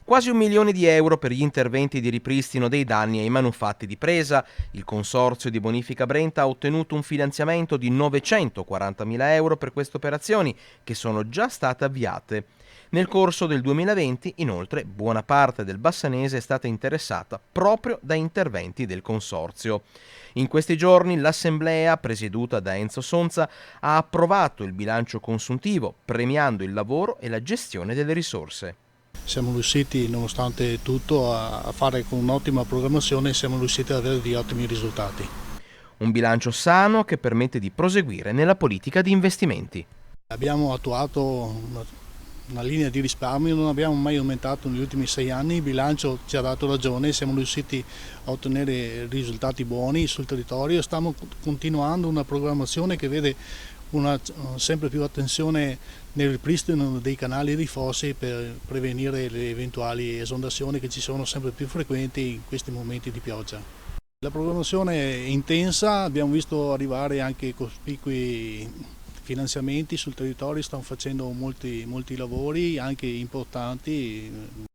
Quasi 1 milione di euro per gli interventi di ripristino dei danni ai manufatti di Presa. Il consorzio di bonifica Brenta ha ottenuto un finanziamento di 940.000 euro per queste operazioni, che sono già state avviate. Nel corso del 2020, inoltre, buona parte del Bassanese è stata interessata proprio da interventi del consorzio. In questi giorni l'Assemblea, presieduta da Enzo Sonza, ha approvato il bilancio consuntivo, premiando il lavoro e la gestione delle risorse. Siamo riusciti, nonostante tutto, a fare con un'ottima programmazione, siamo riusciti ad avere degli ottimi risultati. Un bilancio sano che permette di proseguire nella politica di investimenti. Abbiamo attuato una linea di risparmio, non abbiamo mai aumentato negli ultimi 6 anni, il bilancio ci ha dato ragione, siamo riusciti a ottenere risultati buoni sul territorio, stiamo continuando una programmazione che vede una sempre più attenzione nel ripristino dei canali e dei fossi per prevenire le eventuali esondazioni che ci sono sempre più frequenti in questi momenti di pioggia. La programmazione è intensa, abbiamo visto arrivare anche cospicui finanziamenti sul territorio, stanno facendo molti lavori anche importanti.